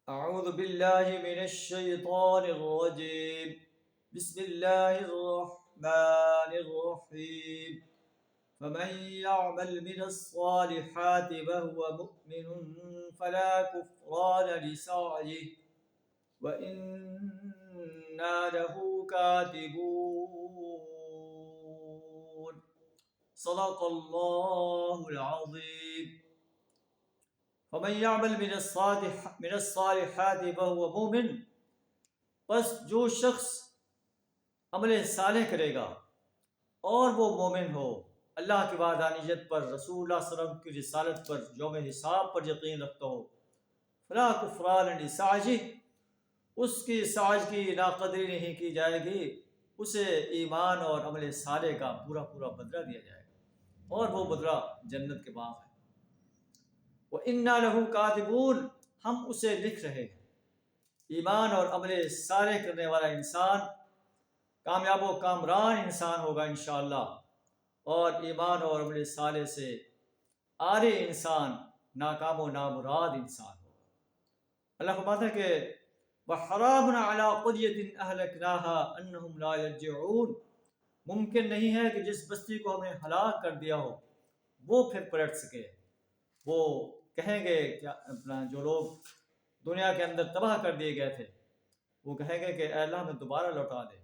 أعوذ بالله من الشيطان الرجيم. بسم الله الرحمن الرحيم. فمن يعمل من الصالحات وهو مؤمن فلا كفران لسعيه وإنا له كاتبون. صدق الله العظيم. فمن يعمل من الصالحات وهو مؤمن، بس جو شخص عمل صالح کرے گا اور وہ مومن ہو، اللہ کی وحدانیت پر، رسول اللہ صلی اللہ علیہ وسلم کی رسالت پر، یوم حساب پر یقین رکھتا ہو، فلا کفران لسعیہ، اس کی سعی کی ناقدری نہیں کی جائے گی، اسے ایمان اور عمل صالح کا پورا پورا بدلہ دیا جائے گا، اور وہ بدلہ جنت کے باغ ہے۔ وَإِنَّا لَهُ كَاتِبُونَ، ہم اسے لکھ رہے ہیں۔ ایمان اور عمل صالح کرنے والا انسان کامیاب و کامران انسان ہوگا انشاءاللہ، اور ایمان اور عمل صالح سے عاری انسان ناکام و نامراد انسان ہوگا۔ اللہ فرماتا ہے کہ وَحَرَامٌ عَلَىٰ قَرْيَةٍ أَهْلَكْنَاهَا أَنَّهُمْ لَا يَرْجِعُونَ، ممکن نہیں ہے کہ جس بستی کو ہم نے ہلاک کر دیا ہو وہ پھر پلٹ سکے۔ وہ کہیں گے کہ جو لوگ دنیا کے اندر تباہ کر دیے گئے تھے، وہ کہیں گے کہ اے اللہ ہمیں دوبارہ لوٹا دے،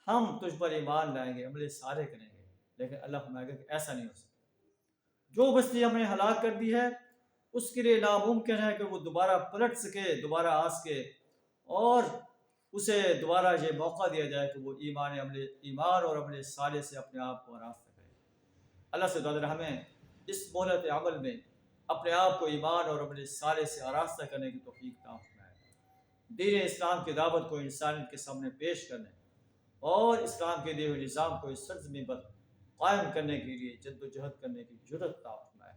ہم تجھ پر ایمان لائیں گے، عمل صالح کریں گے۔ لیکن اللہ فرمائے گا کہ ایسا نہیں ہو سکتا۔ جو بستی ہم نے ہلاک کر دی ہے اس کے لیے ناممکن ہے کہ وہ دوبارہ پلٹ سکے، دوبارہ آ سکے، اور اسے دوبارہ یہ موقع دیا جائے کہ وہ ایمان اور عمل صالح سے اپنے آپ کو آراستہ کرے۔ اللہ سے دعا ہمیں اس مہلت عمل میں اپنے آپ کو ایمان اور عمل صالح سے آراستہ کرنے کی توفیق عطا فرمائے۔ دین اسلام کی دعوت کو انسانیت کے سامنے پیش کرنے اور اسلام کے دیے ہوئے نظام کو اس سرزمین پر قائم کرنے کے لیے جد و جہد کرنے کی جرأت عطا فرمائے۔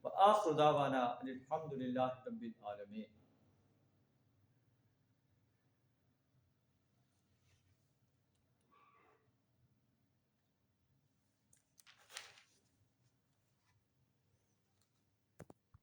وآخر دعوانا ان الحمد للہ رب العالمین۔